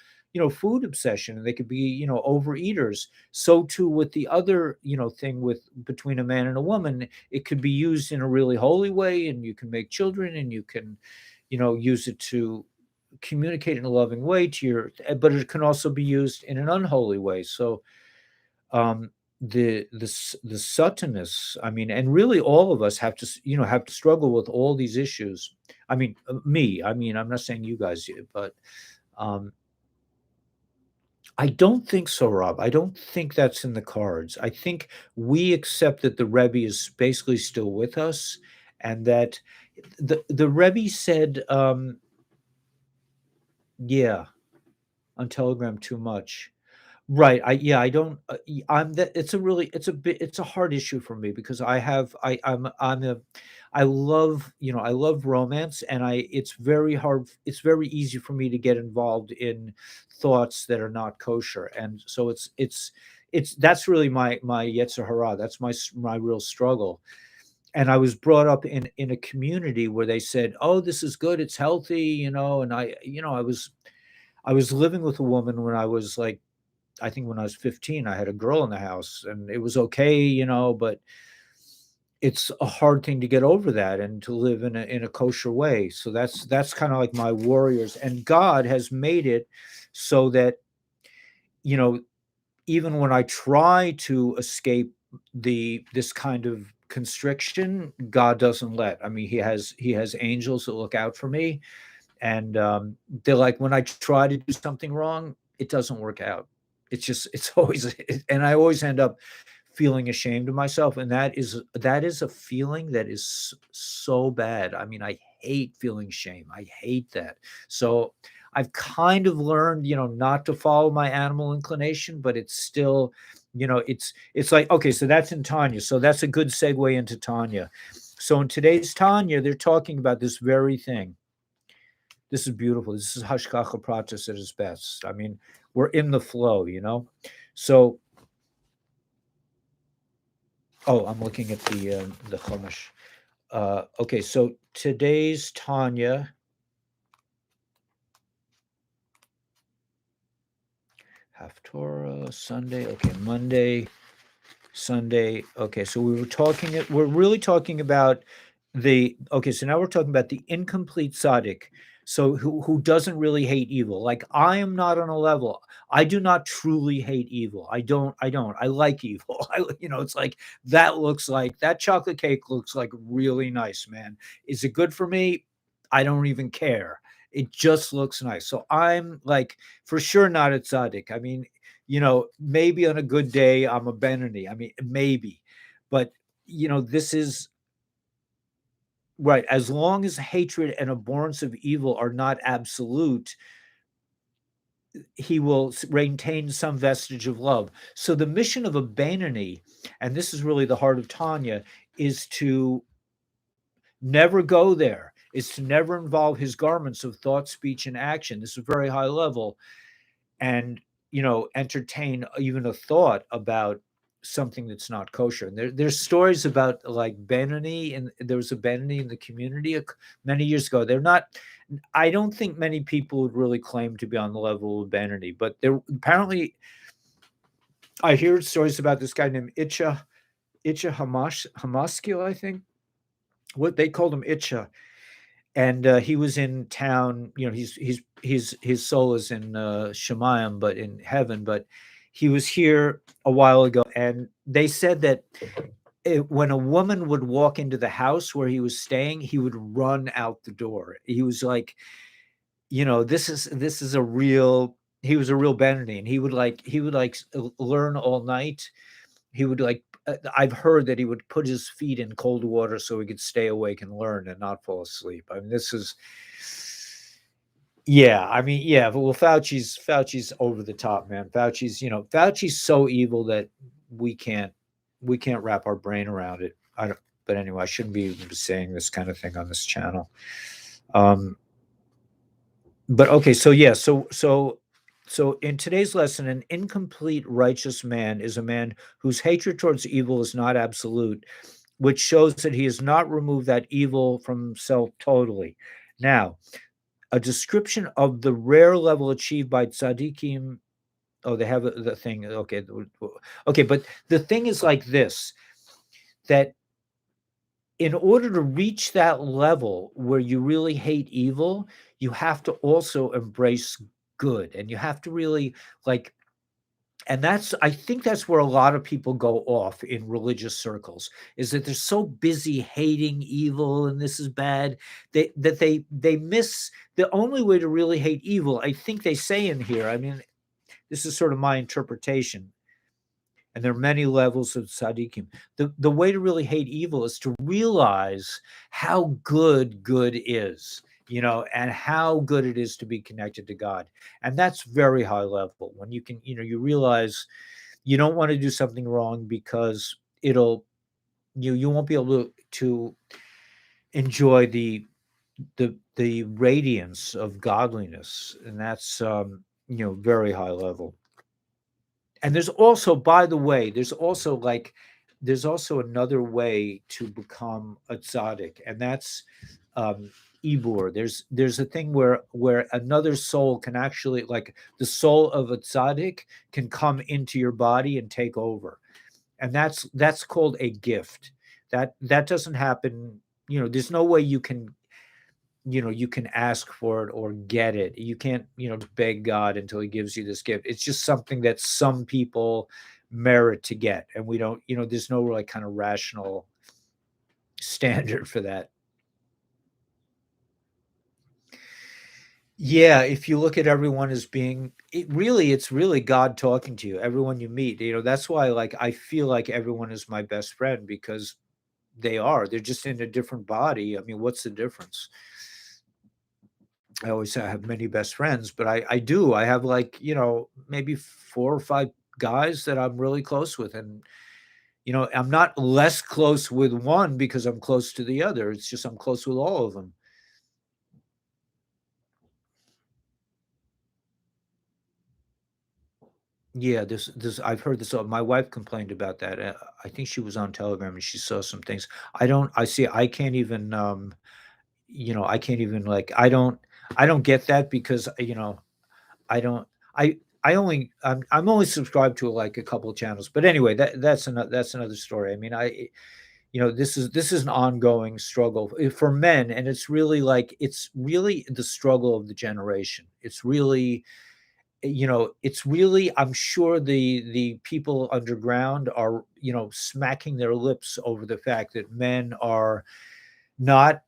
food obsession, and they could be, overeaters. So too with the other, thing with between a man and a woman, it could be used in a really holy way, and you can make children, and you can, use it to communicate in a loving way to your, but it can also be used in an unholy way. So, um, the Satanists, I mean, and really all of us have to, have to struggle with all these issues. I mean, me, I mean, I'm not saying you guys, but um, I don't think so, Rob. I don't think that's in the cards. I think we accept that the Rebbe is basically still with us, and that the Rebbe said, yeah, on Telegram too much. Right. I don't, I'm that it's a really, it's a hard issue for me because I love, I love romance, and it's very hard. It's very easy for me to get involved in thoughts that are not kosher. And so that's really my Yetzer Hara. That's my real struggle. And I was brought up in a community where they said, "Oh, this is good. It's healthy," and I was living with a woman when I was like, I think when I was 15, I had a girl in the house and it was okay, but it's a hard thing to get over that and to live in a kosher way. So that's kind of like my warriors. And God has made it so that, you know, even when I try to escape this kind of constriction, God doesn't let. I mean, he has angels that look out for me, and they're like, when I try to do something wrong, it doesn't work out. It's always, and I always end up feeling ashamed of myself, and that is a feeling that is so bad. I mean, I hate feeling shame. I hate that. So I've kind of learned, not to follow my animal inclination, but it's still, it's like, okay, so that's in Tanya. So that's a good segue into Tanya. So in today's Tanya, they're talking about this very thing. This is beautiful. This is Hashgacha Pratis at its best. I mean, we're in the flow. So, oh, I'm looking at the Chumash. Okay, so today's Tanya. Haftorah, Sunday. Okay, Monday, Sunday. Okay, so we're really talking about so now we're talking about the incomplete tzaddik. So who doesn't really hate evil. Like, I am not on a level. I do not truly hate evil. I don't. I like evil. It's like, that chocolate cake looks like really nice, man. Is it good for me? I don't even care. It just looks nice. So I'm like, for sure not a tzaddik. I mean, maybe on a good day, I'm a Benoni. I mean, maybe, but this is right. As long as hatred and abhorrence of evil are not absolute, he will maintain some vestige of love. So the mission of a Benoni, and this is really the heart of Tanya, is to never go there, is to never involve his garments of thought, speech, and action. This is a very high level. And entertain even a thought about something that's not kosher. And there's stories about, like, Benoni, and there was a Benoni in the community many years ago. I don't think many people would really claim to be on the level of Benoni, but there apparently, I hear stories about this guy named Itcha Hamaskil, I think. What they called him, Itcha. And he was in town. His soul is in Shemayim, but in heaven. But he was here a while ago, and they said that when a woman would walk into the house where he was staying, he would run out the door. He was like, this is a real. He was a real Benedict, and he would learn all night. He would I've heard that he would put his feet in cold water so he could stay awake and learn and not fall asleep. I mean, this is, yeah. I mean, yeah. But well, Fauci's over the top, man. Fauci's so evil that we can't wrap our brain around it. I don't. But anyway, I shouldn't be saying this kind of thing on this channel. But okay, so yeah, so in today's lesson, an incomplete righteous man is a man whose hatred towards evil is not absolute, which shows that he has not removed that evil from himself totally. Now, a description of the rare level achieved by tzaddikim. Oh, they have the thing. Okay, but the thing is like this: that in order to reach that level where you really hate evil, you have to also embrace good, and you have to really, like, And I think that's where a lot of people go off in religious circles, is that they're so busy hating evil and this is bad, they miss the only way to really hate evil. I think they say in here, I mean, this is sort of my interpretation, and there are many levels of tzaddikim. The way to really hate evil is to realize how good is, and how good it is to be connected to God. And that's very high level. When you can, you realize you don't want to do something wrong because you won't be able to enjoy the radiance of godliness, and that's very high level. And there's also, by the way, there's also another way to become a tzaddik, and that's um, ibur. There's a thing where another soul can actually, like the soul of a tzaddik, can come into your body and take over, and that's called a gift. That doesn't happen. There's no way you can ask for it or get it. You can't, beg God until he gives you this gift. It's just something that some people merit to get. And we don't, there's no like kind of rational standard for that. Yeah, if you look at everyone as being, it's really God talking to you, everyone you meet. That's why, like, I feel like everyone is my best friend, because they're just in a different body. I mean, what's the difference? I always say I have many best friends, but I do. I have, like, maybe 4 or 5 guys that I'm really close with, and, I'm not less close with one because I'm close to the other. It's just I'm close with all of them. Yeah, this I've heard this. My wife complained about that. I think she was on Telegram and she saw some things. I see. I can't even. I can't even, like. I don't get that because I don't. I'm only subscribed to like a couple of channels. But anyway, that's another story. I mean, this is an ongoing struggle for men, and it's really the struggle of the generation. It's really, I'm sure the people underground are, smacking their lips over the fact that men are not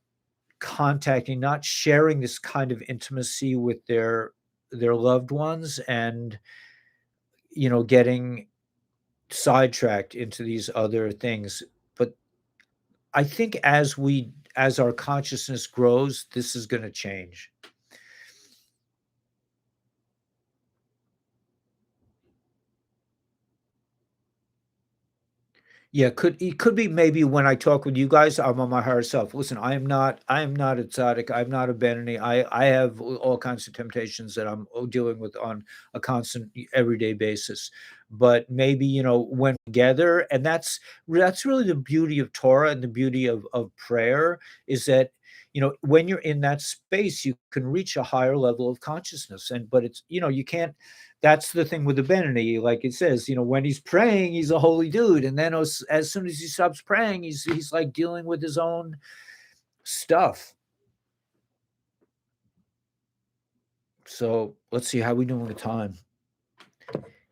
not sharing this kind of intimacy with their loved ones, and getting sidetracked into these other things. But I think as our consciousness grows, this is going to change. Yeah, it could be maybe when I talk with you guys, I'm on my higher self. Listen, I am not a tzaddik. I'm not a Benini. I have all kinds of temptations that I'm dealing with on a constant everyday basis. But maybe, when together, and that's really the beauty of Torah and the beauty of prayer, is that, when you're in that space, you can reach a higher level of consciousness. But it's, you can't. That's the thing with the Benini, like it says, when he's praying, he's a holy dude, and then as soon as he stops praying, he's like dealing with his own stuff. So let's see how we doing with time.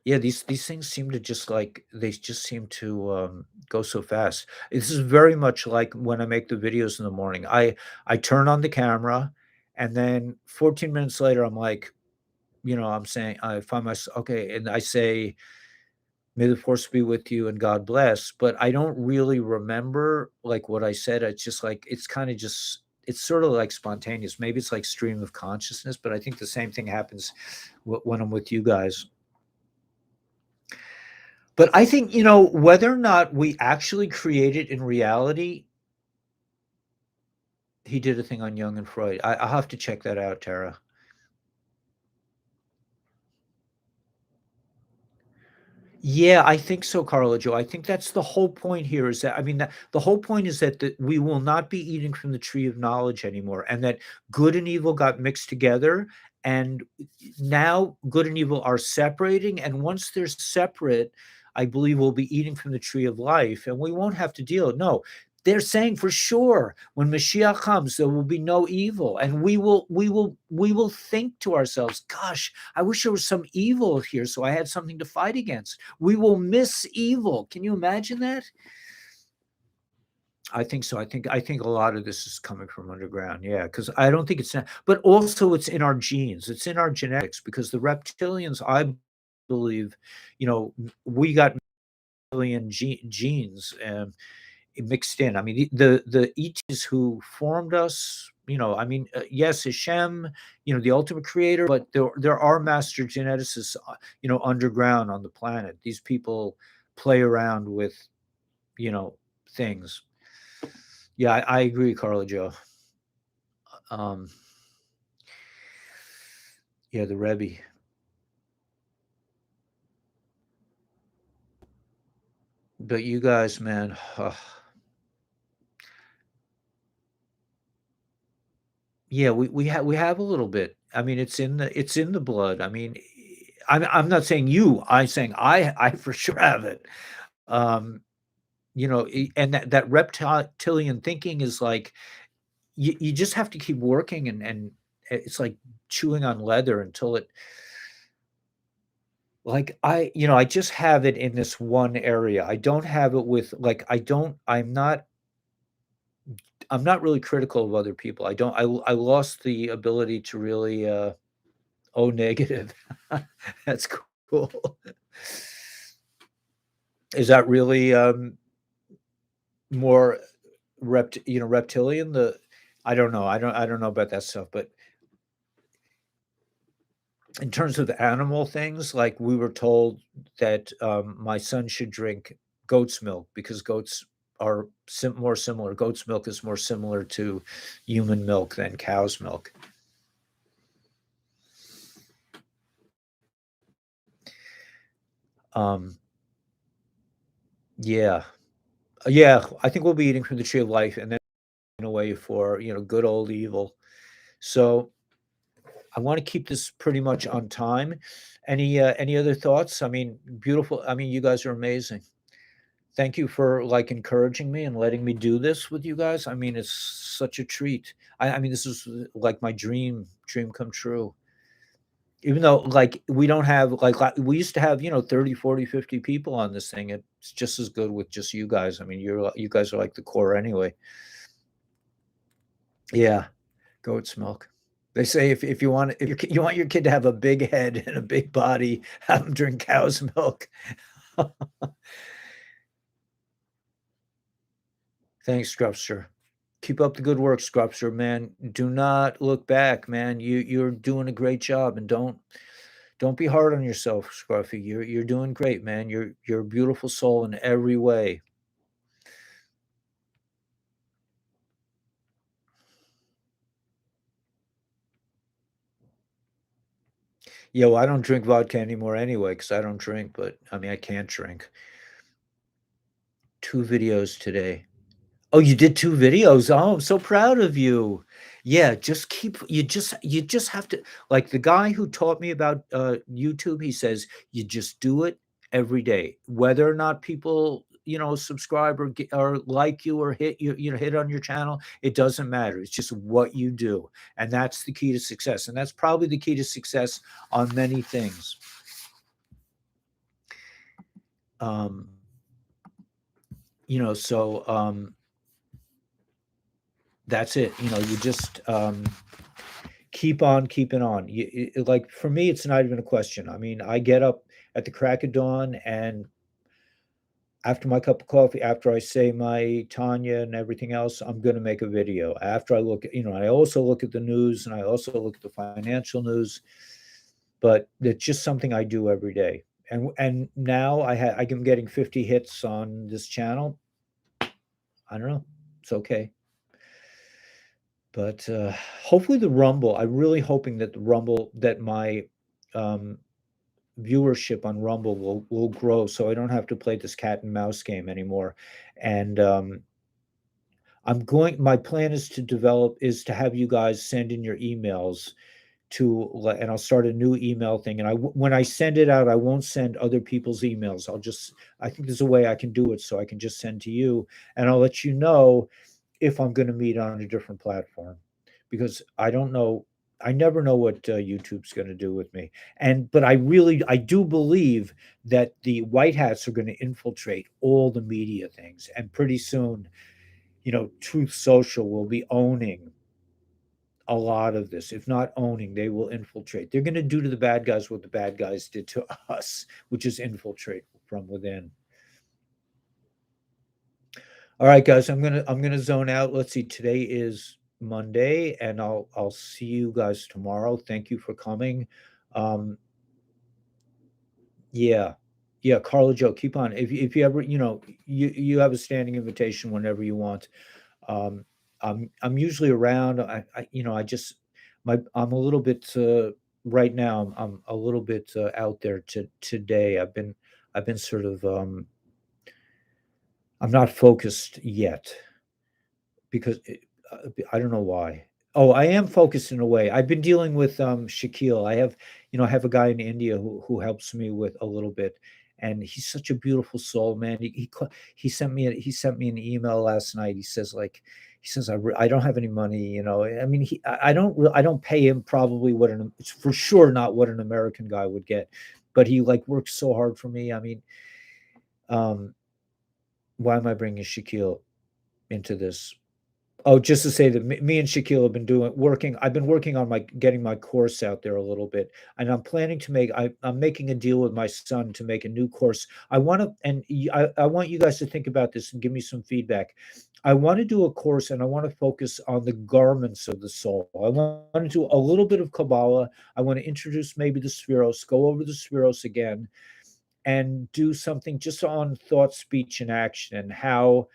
Yeah, these things seem to just like they just seem to go so fast. This is very much like when I make the videos in the morning. I turn on the camera, and then 14 minutes later, I'm like, I'm saying, I find myself okay, and I say, "May the force be with you and God bless," but I don't really remember, like, what I said. It's just like it's kinda just it's sorta like spontaneous. Maybe it's like stream of consciousness, but I think the same thing happens when I'm with you guys. But I think, whether or not we actually create it in reality, he did a thing on Jung and Freud. I'll have to check that out, Tara. Yeah, I think so, Carla Joe. I think that's the whole point here, is that, I mean, the whole point is that we will not be eating from the tree of knowledge anymore, and that good and evil got mixed together, and now good and evil are separating. And once they're separate, I believe we'll be eating from the tree of life, and we won't have to deal. No, they're saying for sure when Mashiach comes, there will be no evil, and we will think to ourselves, "Gosh, I wish there was some evil here, so I had something to fight against." We will miss evil. Can you imagine that? I think so. I think a lot of this is coming from underground. Yeah, because I don't think it's not, but also it's in our genes. It's in our genetics because the reptilians, I believe, we got reptilian genes. Mixed in. I mean, the ETs who formed us, I mean, yes, Hashem, the ultimate creator, but there are master geneticists, underground on the planet. These people play around with, things. Yeah, I agree, Carla Joe. Um, yeah, the Rebbe. But you guys, man, yeah, we have a little bit. I mean, it's in the blood. I mean, I'm not saying you. I'm saying I for sure have it. Um, and that reptilian thinking is like you just have to keep working, and it's like chewing on leather until it. Like I just have it in this one area. I don't have it with like I don't. I'm not really critical of other people. I don't. I lost the ability to really. Oh, negative. That's cool. Is that really, more reptilian? I don't know. I don't know about that stuff, but in terms of animal things, like, we were told that, my son should drink goat's milk because goats are more similar. Goat's milk is more similar to human milk than cow's milk. Um, yeah. Yeah, I think we'll be eating from the tree of life and then away for, good old evil. So I want to keep this pretty much on time. Any other thoughts? I mean, beautiful. I mean, you guys are amazing. Thank you for like encouraging me and letting me do this with you guys. I mean, it's such a treat. I mean, this is like my dream come true. Even though like we don't have like we used to have, 30, 40, 50 people on this thing. It's just as good with just you guys. I mean, you guys are like the core anyway. Yeah, goat's milk. They say if you want you want your kid to have a big head and a big body, have him drink cow's milk. Thanks, Scrupster. Keep up the good work, Scrupster, man. Do not look back, man. You're doing a great job, and don't be hard on yourself, Scruffy. You're doing great, man. You're a beautiful soul in every way. Yeah, well, I don't drink vodka anymore anyway because I don't drink, but I mean I can't drink. 2 videos today. Oh, you did 2 videos. Oh, I'm so proud of you. Yeah, just keep you just have to like the guy who taught me about, YouTube, he says, "You just do it every day." Whether or not people, subscribe or like you or hit on your channel, it doesn't matter. It's just what you do, and that's the key to success, and that's probably the key to success on many things. Um, that's it. You just, keep on keeping on. Like for me, it's not even a question. I mean, I get up at the crack of dawn, and after my cup of coffee, after I say my Tanya and everything else, I'm going to make a video. After I look at, I also look at the news and I also look at the financial news, but it's just something I do every day. And now I'm getting 50 hits on this channel. I don't know. It's okay. But hopefully the Rumble, I'm really hoping that the Rumble, that my um, viewership on Rumble will grow, so I don't have to play this cat and mouse game anymore. And my plan is to have you guys send in your emails and I'll start a new email thing. And when I send it out, I won't send other people's emails. I think there's a way I can do it, so I can just send to you, and I'll let you know if I'm going to meet on a different platform, because I don't know. I never know what YouTube's going to do with me. But I do believe that the white hats are going to infiltrate all the media things. And pretty soon, Truth Social will be owning a lot of this. If not owning, they will infiltrate. They're going to do to the bad guys what the bad guys did to us, which is infiltrate from within. All right, guys, I'm gonna zone out. Let's see. Today is Monday, and I'll see you guys tomorrow. Thank you for coming. Um, yeah, yeah, Carla Joe, keep on. If you ever, you have a standing invitation whenever you want. Um, I'm usually around. I just I'm a little bit right now. I'm a little bit out there today. I've been sort of I'm not focused yet because I don't know why. Oh, I am focused in a way. I've been dealing with Shaquille. I have a guy in India who helps me with a little bit, and he's such a beautiful soul, man. He sent me an email last night. He says I don't have any money. I mean, I don't pay him probably it's for sure not what an American guy would get, but he like works so hard for me. I mean, um, why am I bringing Shaquille into this? Oh, just to say that me and Shaquille have been working. I've been working on getting my course out there a little bit, and I'm planning to I'm making a deal with my son to make a new course. I want to, and I want you guys to think about this and give me some feedback. I want to do a course, and I want to focus on the garments of the soul. I want to do a little bit of Kabbalah. I want to introduce maybe the Spheros, go over the Spheros again, and do something just on thought, speech, and action, and how,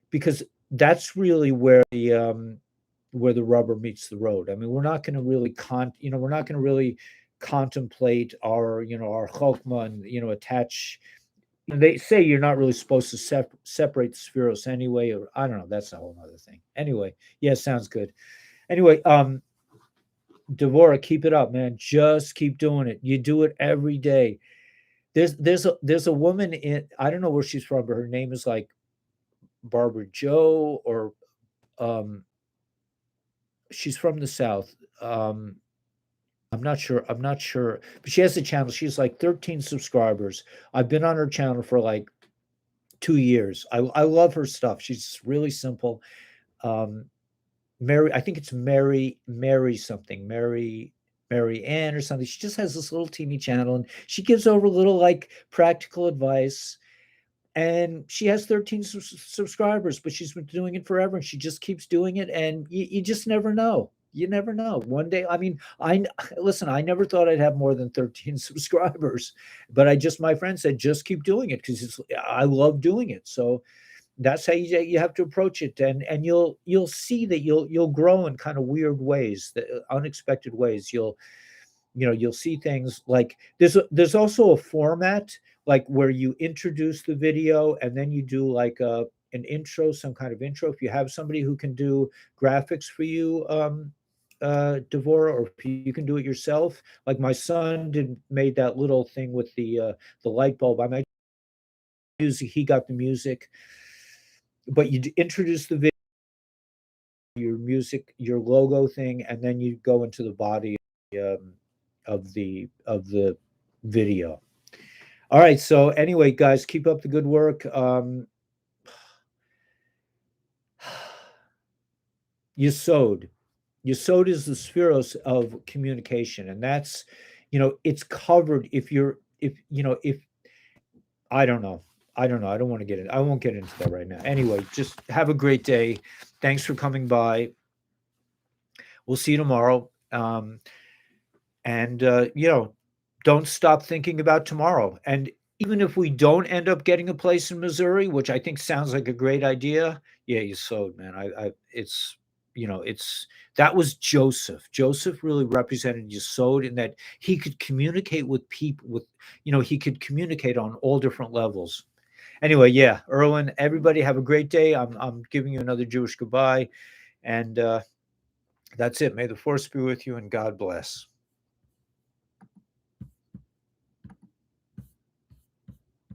because that's really where the rubber meets the road. I mean, we're not going to really we're not going to really contemplate our chokmah and attach. They say you're not really supposed to separate the spheros anyway, or I don't know. That's a whole other thing. Anyway, yeah, sounds good. Anyway, Devorah, keep it up, man. Just keep doing it. You do it every day. There's a woman in, I don't know where she's from, but her name is like Barbara Joe, or she's from the South. I'm not sure, but she has a channel. She's like 13 subscribers. I've been on her channel for like 2 years. I love her stuff. She's really simple. Mary, I think it's Mary something, Mary Ann or something. She just has this little teeny channel, and she gives over little like practical advice. And she has 13 subscribers, but she's been doing it forever, and she just keeps doing it. And you just never know. You never know. One day, I mean, listen, I never thought I'd have more than 13 subscribers, but my friend said, just keep doing it because I love doing it. So that's how you have to approach it, and you'll see that you'll grow in kind of weird ways, unexpected ways. You'll see things like there's also a format like where you introduce the video and then you do like an intro, some kind of intro. If you have somebody who can do graphics for you, Devorah, or if you can do it yourself, like my son made that little thing with the light bulb. I might use, he got the music, but you introduce the video, your music, your logo thing, and then you go into the body of the video. All right. So anyway, guys, keep up the good work. Yesod. Yesod is the spheros of communication, and that's, it's covered. If I don't know. I don't know. I don't want to get in. I won't get into that right now. Anyway, just have a great day. Thanks for coming by. We'll see you tomorrow. And don't stop thinking about tomorrow. And even if we don't end up getting a place in Missouri, which I think sounds like a great idea, yeah, you sowed, man. That was Joseph. Joseph really represented Yesod in that he could communicate with people he could communicate on all different levels. Anyway, yeah, Erwin, everybody have a great day. I'm giving you another Jewish goodbye. And that's it. May the force be with you, and God bless.